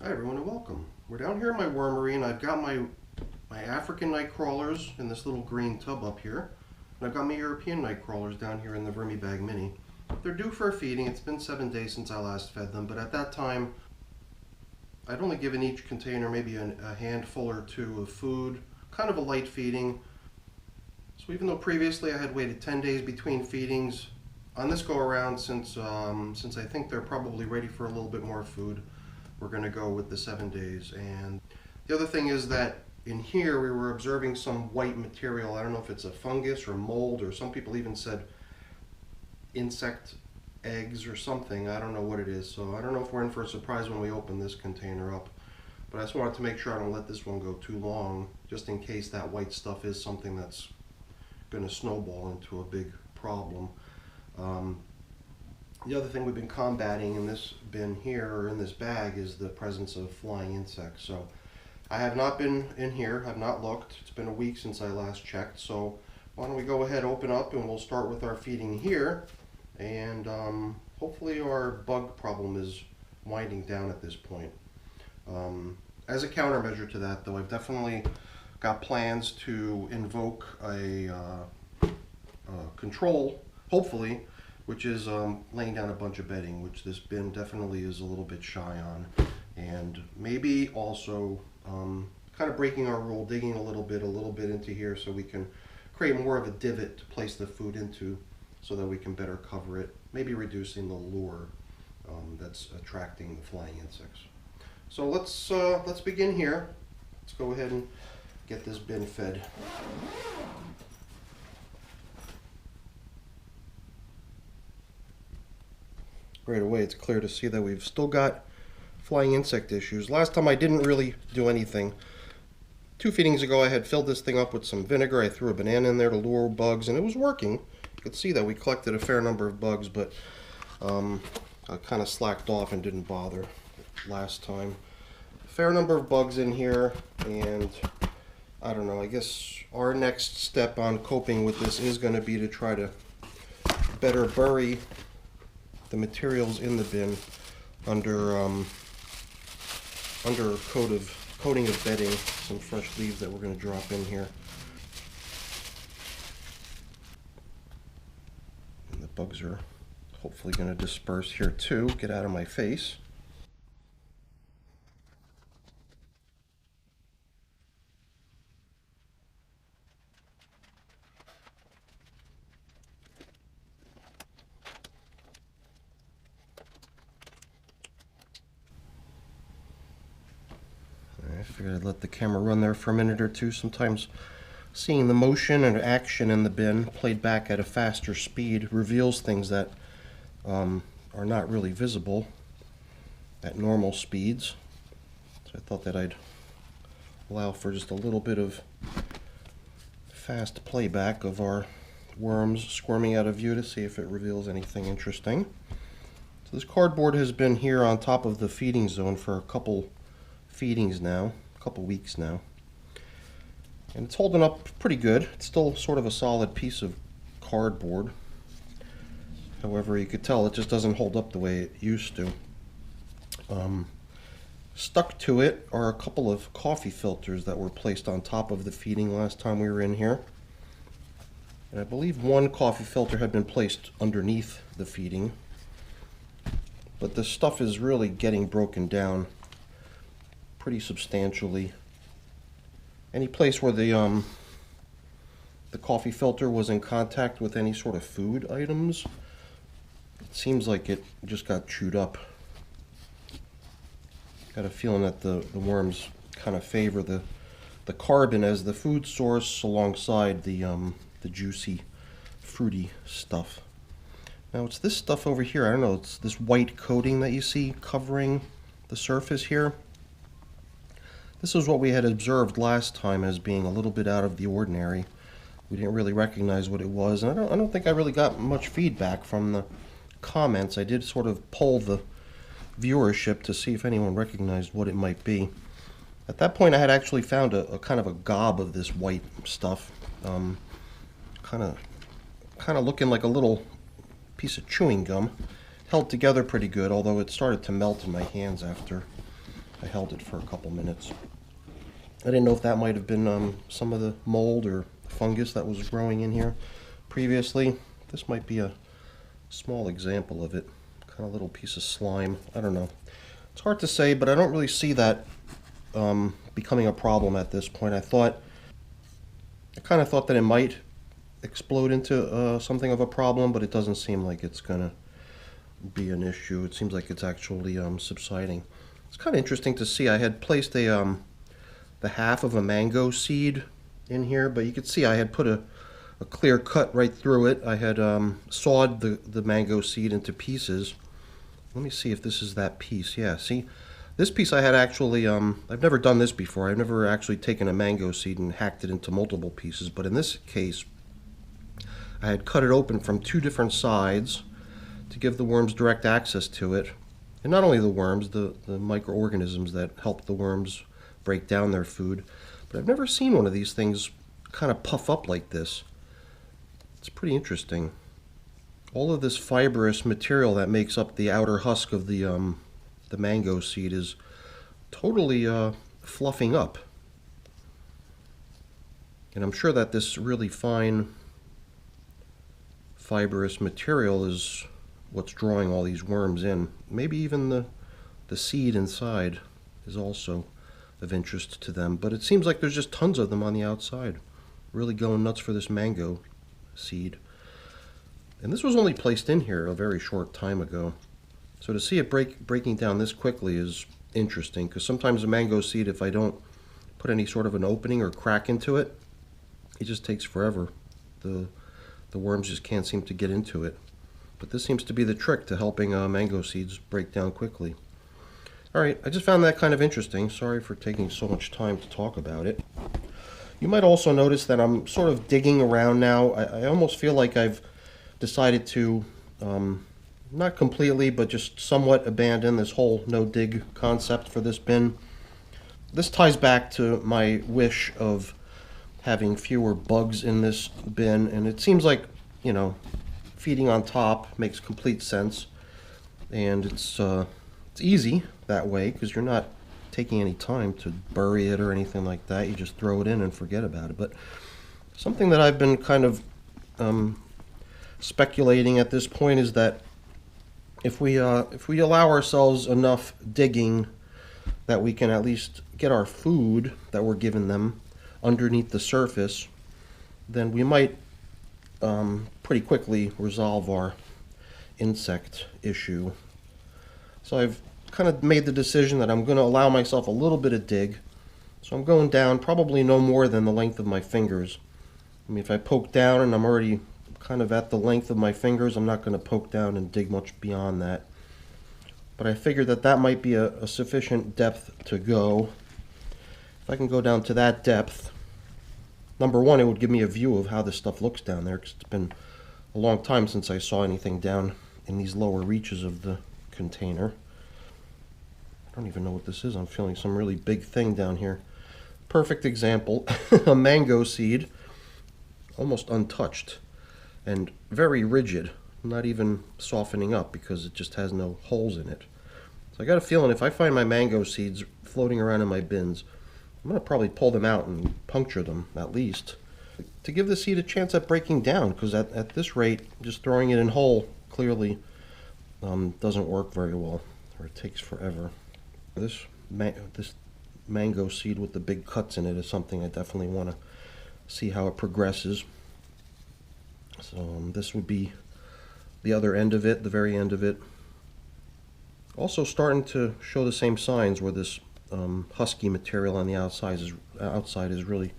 Hi everyone and welcome. We're down here in my wormery and I've got my African Nightcrawlers in this little green tub up here. And I've got my European Nightcrawlers down here in the Vermibag Mini. They're due for a feeding. It's been 7 days since I last fed them, but at that time I'd only given each container maybe a handful or two of food, kind of a light feeding. So even though previously I had waited 10 days between feedings, on this go around, since I think they're probably ready for a little bit more food, we're going to go with the 7 days. And the other thing is that in here we were observing some white material. I don't know if it's a fungus or mold, or some people even said insect eggs or something. I don't know what it is. So I don't know if we're in for a surprise when we open this container up. But I just wanted to make sure I don't let this one go too long, just in case that white stuff is something that's going to snowball into a big problem. The other thing we've been combating in this bin here, or in this bag, is the presence of flying insects. So I have not been in here, have not looked. It's been a week since I last checked. So why don't we go ahead, open up, and we'll start with our feeding here. And hopefully our bug problem is winding down at this point. As a countermeasure to that, though, I've definitely got plans to invoke a control, hopefully, which is laying down a bunch of bedding, which this bin definitely is a little bit shy on. And maybe also kind of breaking our rule, digging a little bit into here so we can create more of a divot to place the food into so that we can better cover it, maybe reducing the lure that's attracting the flying insects. So let's begin here. Let's go ahead and get this bin fed. Right away it's clear to see that we've still got flying insect issues. Last time I didn't really do anything. 2 feedings ago I had filled this thing up with some vinegar. I threw a banana in there to lure bugs and it was working. You could see that we collected a fair number of bugs, but I kind of slacked off and didn't bother last time. A fair number of bugs in here, and I don't know, I guess our next step on coping with this is going to be to try to better bury the materials in the bin under a coating of bedding, some fresh leaves that we're going to drop in here. And the bugs are hopefully going to disperse here too, get out of my face. I figured I'd let the camera run there for a minute or two. Sometimes seeing the motion and action in the bin played back at a faster speed reveals things that are not really visible at normal speeds. So I thought that I'd allow for just a little bit of fast playback of our worms squirming out of view to see if it reveals anything interesting. So this cardboard has been here on top of the feeding zone for a couple feedings now, a couple weeks now, and it's holding up pretty good. It's still sort of a solid piece of cardboard. However, you could tell it just doesn't hold up the way it used to. Stuck to it are a couple of coffee filters that were placed on top of the feeding last time we were in here, and I believe one coffee filter had been placed underneath the feeding, but the stuff is really getting broken down pretty substantially. Any place where the coffee filter was in contact with any sort of food items, it seems like it just got chewed up. Got a feeling that the worms kind of favor the carbon as the food source alongside the juicy, fruity stuff. Now it's this stuff over here. I don't know, it's this white coating that you see covering the surface here. This is what we had observed last time as being a little bit out of the ordinary. We didn't really recognize what it was, and I don't think I really got much feedback from the comments. I did sort of poll the viewership to see if anyone recognized what it might be. At that point I had actually found a kind of a gob of this white stuff, kind of looking like a little piece of chewing gum. Held together pretty good, although it started to melt in my hands after I held it for a couple minutes. I didn't know if that might have been some of the mold or fungus that was growing in here previously. This might be a small example of it. Kind of little piece of slime. I don't know. It's hard to say, but I don't really see that becoming a problem at this point. I kind of thought that it might explode into something of a problem, but it doesn't seem like it's gonna be an issue. It seems like it's actually subsiding. It's kind of interesting to see. I had placed the half of a mango seed in here, but you could see I had put a clear cut right through it. I had sawed the mango seed into pieces. Let me see if this is that piece. Yeah, see? This piece I had actually, I've never done this before. I've never actually taken a mango seed and hacked it into multiple pieces, but in this case, I had cut it open from two different sides to give the worms direct access to it. And not only the worms, the microorganisms that help the worms break down their food, but I've never seen one of these things kind of puff up like this. It's pretty interesting. All of this fibrous material that makes up the outer husk of the mango seed is totally fluffing up. And I'm sure that this really fine fibrous material is what's drawing all these worms in. Maybe even the seed inside is also of interest to them, but it seems like there's just tons of them on the outside. Really going nuts for this mango seed. And this was only placed in here a very short time ago. So to see it breaking down this quickly is interesting, because sometimes a mango seed, if I don't put any sort of an opening or crack into it, it just takes forever. The worms just can't seem to get into it. But this seems to be the trick to helping mango seeds break down quickly. Alright, I just found that kind of interesting. Sorry for taking so much time to talk about it. You might also notice that I'm sort of digging around now. I almost feel like I've decided to, not completely, but just somewhat abandon this whole no-dig concept for this bin. This ties back to my wish of having fewer bugs in this bin, and it seems like, you know, feeding on top makes complete sense, and it's easy that way because you're not taking any time to bury it or anything like that. You just throw it in and forget about it. But something that I've been kind of speculating at this point is that if we allow ourselves enough digging that we can at least get our food that we're giving them underneath the surface, then we might pretty quickly resolve our insect issue. So I've kind of made the decision that I'm going to allow myself a little bit of dig. So I'm going down probably no more than the length of my fingers. I mean, if I poke down and I'm already kind of at the length of my fingers, I'm not going to poke down and dig much beyond that. But I figured that that might be a sufficient depth to go. If I can go down to that depth, number one, it would give me a view of how this stuff looks down there, because it's been a long time since I saw anything down in these lower reaches of the container. I don't even know what this is. I'm feeling some really big thing down here. Perfect example, a mango seed, almost untouched and very rigid, not even softening up because it just has no holes in it. So I got a feeling if I find my mango seeds floating around in my bins, I'm going to probably pull them out and puncture them at least to give the seed a chance at breaking down, because at this rate, just throwing it in whole clearly doesn't work very well, or it takes forever. This mango seed with the big cuts in it is something I definitely want to see how it progresses. So this would be the other end of it, the very end of it. Also starting to show the same signs where this husky material on the outside is really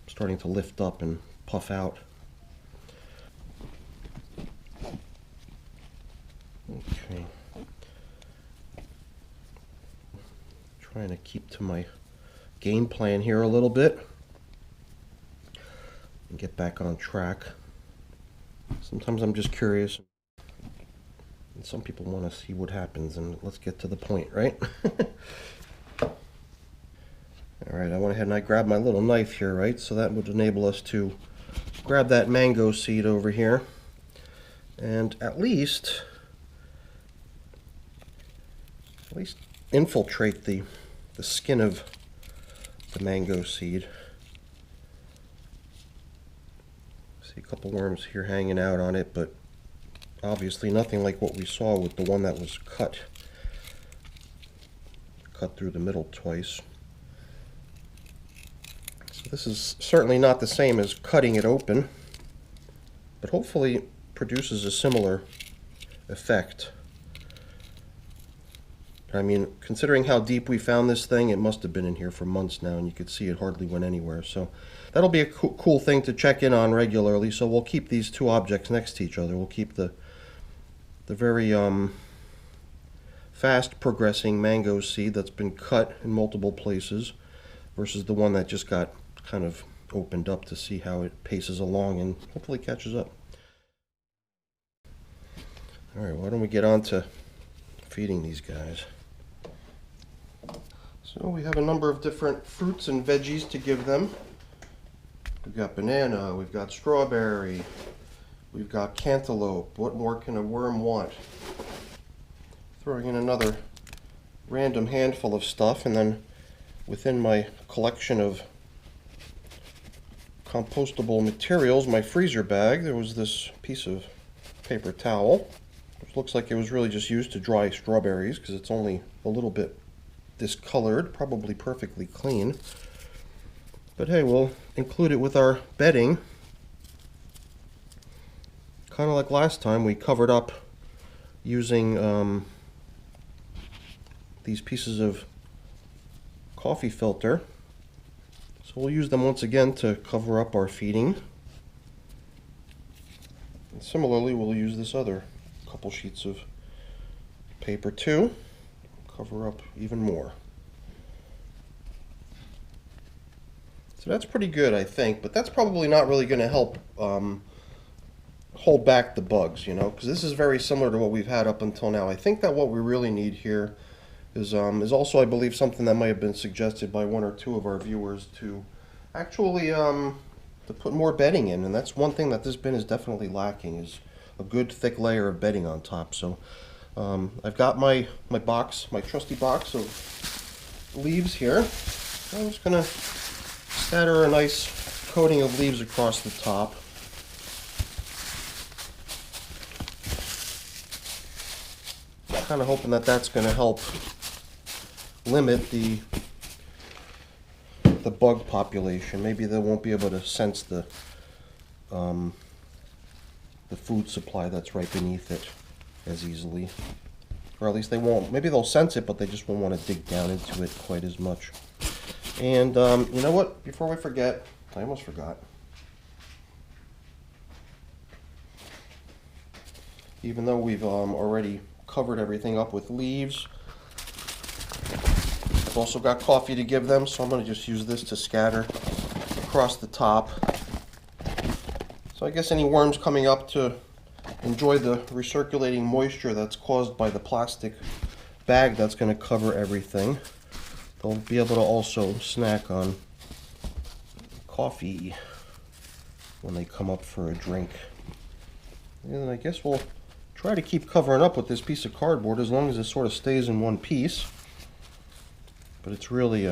starting to lift up and puff out. Okay. Trying to keep to my game plan here a little bit and get back on track. Sometimes I'm just curious, and some people want to see what happens, and let's get to the point, right? Alright, I went ahead and I grabbed my little knife here, right? So that would enable us to grab that mango seed over here and at least at least infiltrate the skin of the mango seed. See a couple worms here hanging out on it, but obviously nothing like what we saw with the one that was cut through the middle twice. So this is certainly not the same as cutting it open, but hopefully it produces a similar effect. I mean, considering how deep we found this thing, it must have been in here for months now, and you could see it hardly went anywhere. So that'll be a cool thing to check in on regularly. So we'll keep these two objects next to each other. We'll keep the very fast progressing mango seed that's been cut in multiple places versus the one that just got kind of opened up to see how it paces along and hopefully catches up. All right, why don't we get on to feeding these guys? So we have a number of different fruits and veggies to give them. We've got banana, we've got strawberry, we've got cantaloupe. What more can a worm want? Throwing in another random handful of stuff, and then within my collection of compostable materials, my freezer bag, there was this piece of paper towel, which looks like it was really just used to dry strawberries because it's only a little bit discolored, probably perfectly clean. But hey, we'll include it with our bedding. Kind of like last time, we covered up using these pieces of coffee filter. So we'll use them once again to cover up our feeding. And similarly, we'll use this other couple sheets of paper too. Cover up even more. So that's pretty good, I think, but that's probably not really going to help hold back the bugs, you know, because this is very similar to what we've had up until now. I think that what we really need here is also, I believe, something that might have been suggested by one or two of our viewers to actually to put more bedding in, and that's one thing that this bin is definitely lacking, is a good thick layer of bedding on top. So I've got my box, my trusty box of leaves here. I'm just gonna scatter a nice coating of leaves across the top. Kind of hoping that that's going to help limit the bug population. Maybe they won't be able to sense the food supply that's right beneath it as easily, or at least they won't. Maybe they'll sense it, but they just won't want to dig down into it quite as much. And you know what? Before we forget, I almost forgot. Even though we've already covered everything up with leaves, I've also got coffee to give them, so I'm going to just use this to scatter across the top. So I guess any worms coming up to enjoy the recirculating moisture that's caused by the plastic bag that's going to cover everything, they'll be able to also snack on coffee when they come up for a drink. And I guess we'll try to keep covering up with this piece of cardboard as long as it sort of stays in one piece. But it's really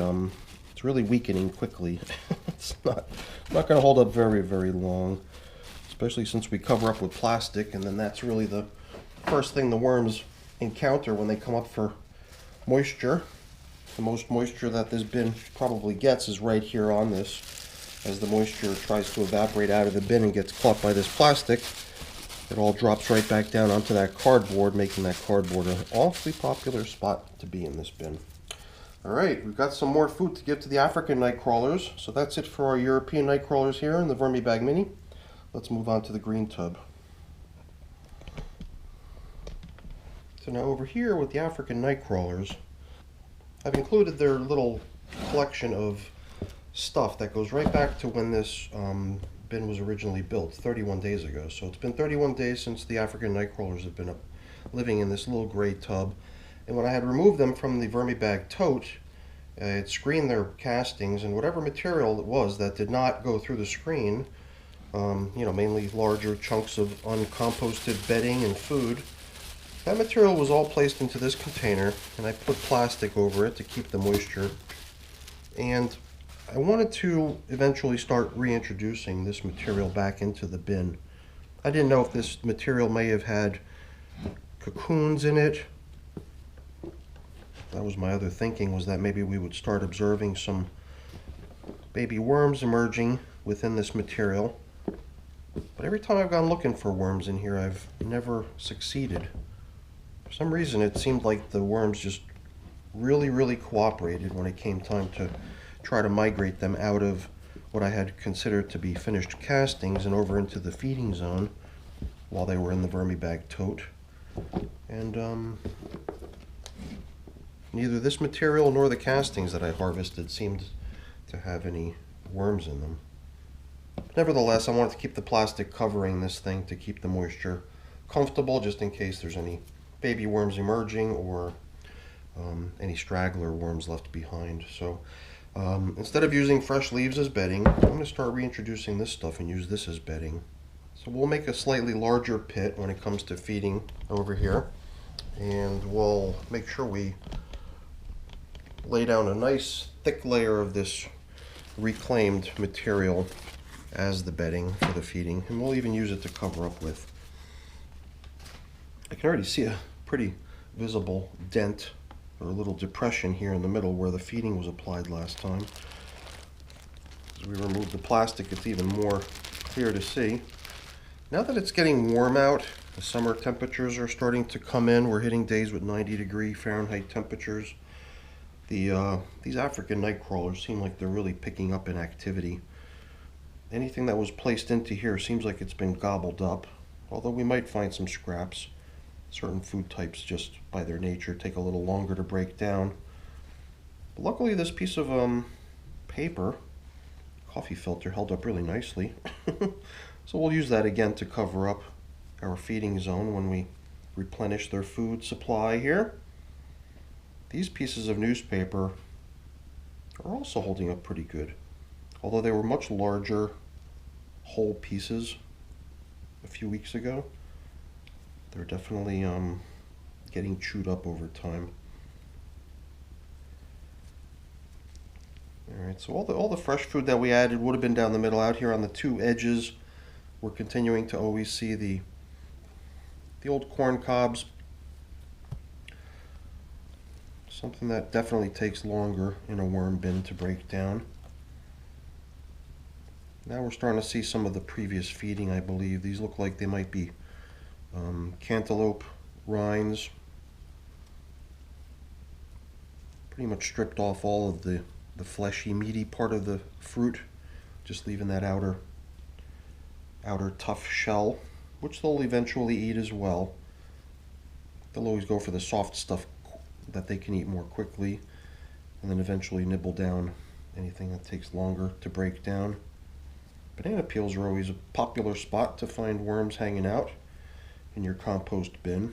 weakening quickly. It's not going to hold up very, very long, especially since we cover up with plastic, and then that's really the first thing the worms encounter when they come up for moisture. The most moisture that this bin probably gets is right here on this. As the moisture tries to evaporate out of the bin and gets caught by this plastic, it all drops right back down onto that cardboard, making that cardboard an awfully popular spot to be in this bin. Alright, we've got some more food to give to the African Nightcrawlers, so that's it for our European Nightcrawlers here in the Vermibag Mini. Let's move on to the green tub. So now over here with the African Nightcrawlers, I've included their little collection of stuff that goes right back to when this bin was originally built 31 days ago. So it's been 31 days since the African Nightcrawlers have been living in this little gray tub. And when I had removed them from the Vermibag tote, it screened their castings, and whatever material it was that did not go through the screen, you know, mainly larger chunks of uncomposted bedding and food, That material was all placed into this container, and I put plastic over it to keep the moisture. And I wanted to eventually start reintroducing this material back into the bin. I didn't know if this material may have had cocoons in it. That was my other thinking, was that maybe we would start observing some baby worms emerging within this material. But every time I've gone looking for worms in here, I've never succeeded. For some reason, it seemed like the worms just really cooperated when it came time to try to migrate them out of what I had considered to be finished castings and over into the feeding zone while they were in the Vermibag tote. And neither this material nor the castings that I harvested seemed to have any worms in them. Nevertheless, I wanted to keep the plastic covering this thing to keep the moisture comfortable, just in case there's any baby worms emerging or any straggler worms left behind. So instead of using fresh leaves as bedding, I'm going to start reintroducing this stuff and use this as bedding. So we'll make a slightly larger pit when it comes to feeding over here, and we'll make sure we lay down a nice thick layer of this reclaimed material as the bedding for the feeding, and we'll even use it to cover up with. I can already see a pretty visible dent or a little depression here in the middle where the feeding was applied last time. As we remove the plastic, it's even more clear to see. Now that it's getting warm out, the summer temperatures are starting to come in. We're hitting days with 90-degree Fahrenheit temperatures. These African nightcrawlers seem like they're really picking up in activity. Anything that was placed into here seems like it's been gobbled up, although we might find some scraps. Certain food types, just by their nature, take a little longer to break down. But luckily, this piece of paper, coffee filter, held up really nicely. So we'll use that again to cover up our feeding zone when we replenish their food supply here. These pieces of newspaper are also holding up pretty good, although they were much larger whole pieces a few weeks ago. They're definitely getting chewed up over time. Alright, so all the fresh food that we added would have been down the middle. Out here on the two edges, we're continuing to always see the old corn cobs. Something that definitely takes longer in a worm bin to break down. Now we're starting to see some of the previous feeding, I believe. These look like they might be cantaloupe rinds. Pretty much stripped off all of the fleshy, meaty part of the fruit, just leaving that outer tough shell, which they'll eventually eat as well. They'll always go for the soft stuff that they can eat more quickly, and then eventually nibble down anything that takes longer to break down. Banana peels are always a popular spot to find worms hanging out in your compost bin.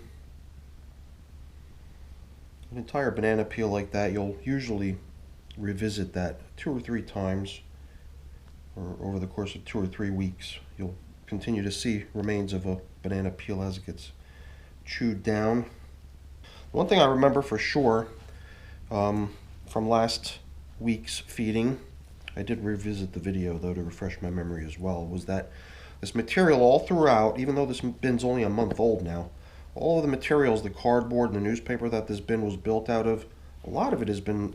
An entire banana peel like that, you'll usually revisit that 2 or 3 times, or over the course of 2 or 3 weeks. You'll continue to see remains of a banana peel as it gets chewed down. One thing I remember for sure from last week's feeding, I did revisit the video though to refresh my memory as well, was that this material all throughout, even though this bin's only a month old now, all of the materials, the cardboard and the newspaper that this bin was built out of, a lot of it has been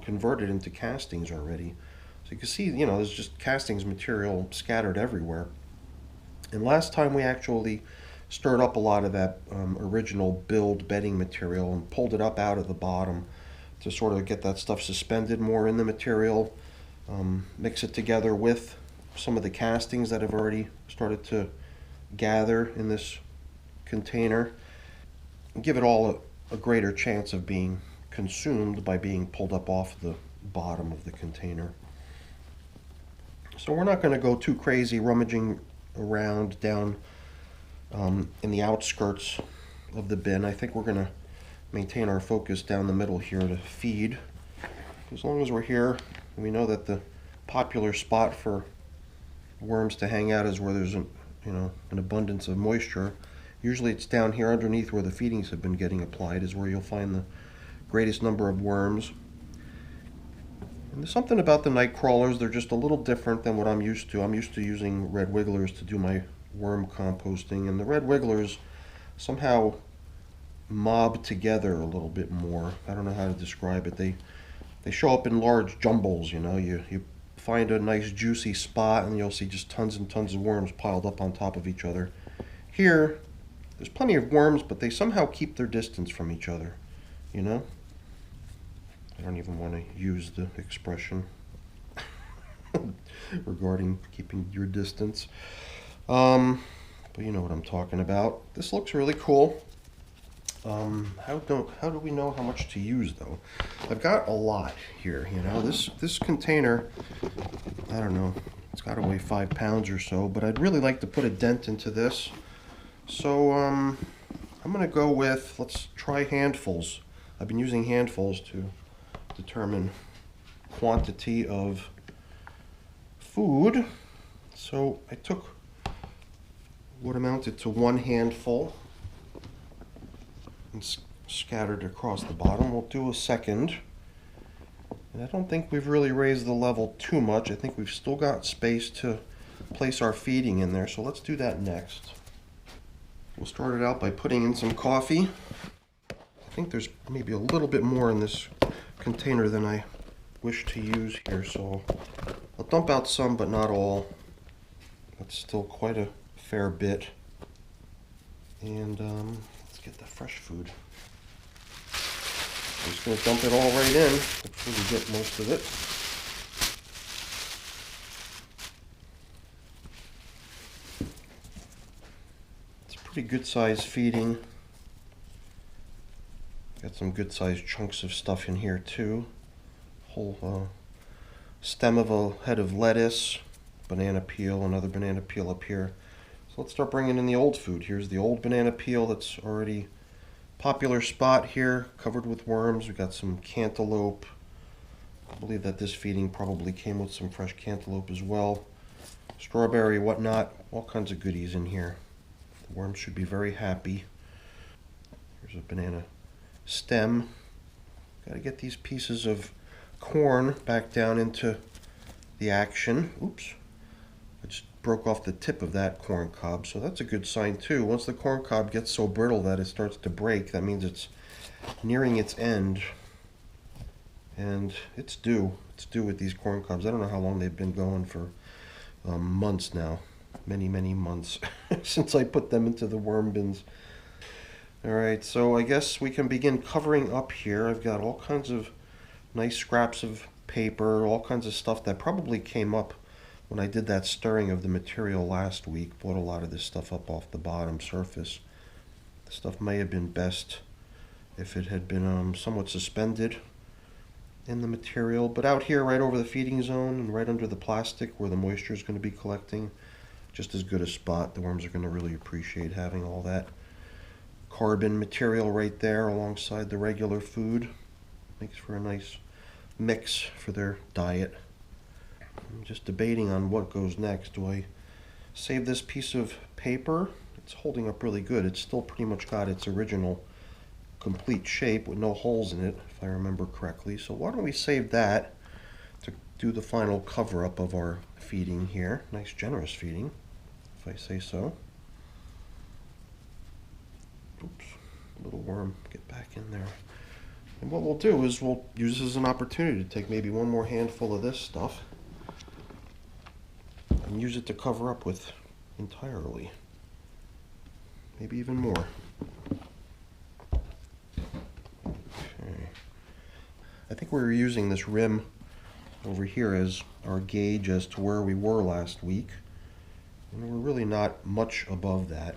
converted into castings already. So you can see, you know, there's just castings material scattered everywhere. And last time we actually stirred up a lot of that original build bedding material and pulled it up out of the bottom to sort of get that stuff suspended more in the material, mix it together with some of the castings that have already started to gather in this container, and give it all a greater chance of being consumed by being pulled up off the bottom of the container. So we're not going to go too crazy rummaging around down in the outskirts of the bin. I think we're going to maintain our focus down the middle here to feed. As long as we're here, we know that the popular spot for worms to hang out is where there's an abundance of moisture, Usually it's down here underneath where the feedings have been getting applied is where you'll find the greatest number of worms. And there's something about the Nightcrawlers, they're just a little different than what I'm used to. I'm used to using red wigglers to do my worm composting, and the red wigglers somehow mob together a little bit more. I don't know how to describe it. They show up in large jumbles, you know. You find a nice juicy spot and you'll see just tons and tons of worms piled up on top of each other. Here, there's plenty of worms, but they somehow keep their distance from each other, you know? I don't even want to use the expression regarding keeping your distance. But you know what I'm talking about. This looks really cool. How do we know how much to use though? I've got a lot here, you know. This container, I don't know, it's got to weigh 5 pounds or so, but I'd really like to put a dent into this. So I'm gonna go with, let's try handfuls. I've been using handfuls to determine quantity of food. So I took what amounted to 1 handful and scattered across the bottom. We'll do a second. And I don't think we've really raised the level too much. I think we've still got space to place our feeding in there, so let's do that next. We'll start it out by putting in some coffee. I think there's maybe a little bit more in this container than I wish to use here, so I'll dump out some, but not all. That's still quite a fair bit. And let's get the fresh food. I'm just going to dump it all right in. Hopefully we get most of it. It's a pretty good size feeding. Got some good sized chunks of stuff in here too. Whole stem of a head of lettuce, banana peel, another banana peel up here. So let's start bringing in the old food. Here's the old banana peel that's already popular spot here, covered with worms. We've got some cantaloupe. I believe that this feeding probably came with some fresh cantaloupe as well. Strawberry, whatnot, all kinds of goodies in here. The worms should be very happy. Here's a banana stem. Got to get these pieces of corn back down into the action. Oops. I just broke off the tip of that corn cob, so that's a good sign too. Once the corn cob gets so brittle that it starts to break, that means it's nearing its end. And it's due. It's due with these corn cobs. I don't know how long they've been going for. Months now. Many months since I put them into the worm bins. Alright, so I guess we can begin covering up here. I've got all kinds of nice scraps of paper, all kinds of stuff that probably came up when I did that stirring of the material last week. Brought a lot of this stuff up off the bottom surface. The stuff may have been best if it had been somewhat suspended in the material, but out here right over the feeding zone and right under the plastic where the moisture is going to be collecting, just as good a spot. The worms are going to really appreciate having all that carbon material right there alongside the regular food. Makes for a nice mix for their diet. I'm just debating on what goes next. Do I save this piece of paper? It's holding up really good. It's still pretty much got its original complete shape with no holes in it, if I remember correctly. So why don't we save that to do the final cover up of our feeding here. Nice generous feeding, if I say so. Oops, little worm, get back in there. And what we'll do is we'll use this as an opportunity to take maybe one more handful of this stuff and use it to cover up with entirely. Maybe even more. I think we were using this rim over here as our gauge as to where we were last week. And we're really not much above that.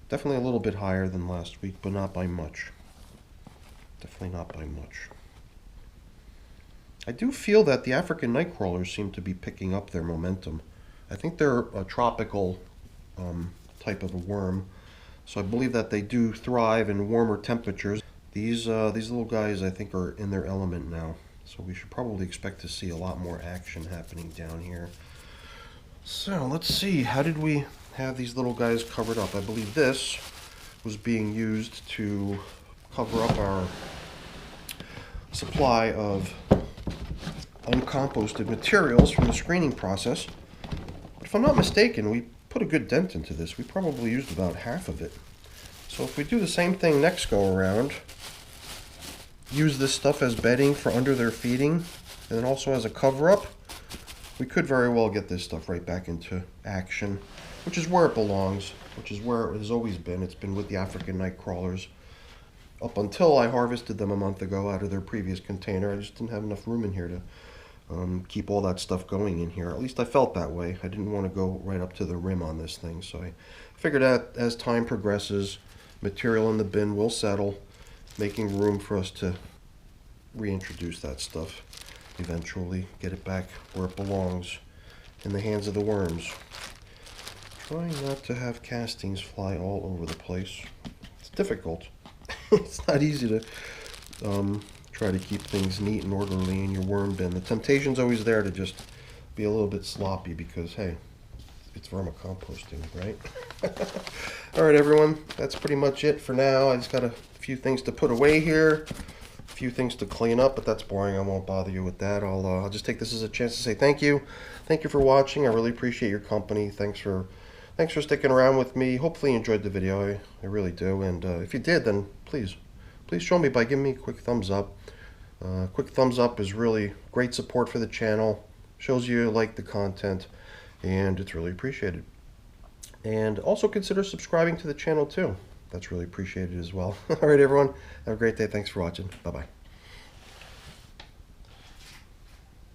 Definitely a little bit higher than last week, but not by much. Definitely not by much. I do feel that the African Nightcrawlers seem to be picking up their momentum. I think they're a tropical type of a worm, so I believe that they do thrive in warmer temperatures. These little guys, I think, are in their element now, so we should probably expect to see a lot more action happening down here. So let's see, how did we have these little guys covered up. I believe this was being used to cover up our supply of uncomposted materials from the screening process. If I'm not mistaken, we put a good dent into this. We probably used about half of it. So if we do the same thing next go around, use this stuff as bedding for under their feeding, and then also as a cover-up, we could very well get this stuff right back into action, which is where it belongs, which is where it has always been. It's been with the African Nightcrawlers up until I harvested them a month ago out of their previous container. I just didn't have enough room in here to keep all that stuff going in here. At least I felt that way. I didn't want to go right up to the rim on this thing, so I figured that as time progresses, material in the bin will settle, making room for us to reintroduce that stuff eventually, get it back where it belongs, in the hands of the worms. Trying not to have castings fly all over the place. It's difficult. It's not easy to try to keep things neat and orderly in your worm bin. The temptation's always there to just be a little bit sloppy because, hey, it's vermicomposting, right? All right, everyone, that's pretty much it for now. I just got a few things to put away here, a few things to clean up, but that's boring. I won't bother you with that. I'll just take this as a chance to say thank you. Thank you for watching. I really appreciate your company. Thanks for sticking around with me. Hopefully you enjoyed the video. I really do. And if you did, then please show me by giving me a quick thumbs up. Quick thumbs up is really great support for the channel. Shows you like the content, and it's really appreciated. And also consider subscribing to the channel too. That's really appreciated as well. All right, everyone. Have a great day. Thanks for watching. Bye-bye.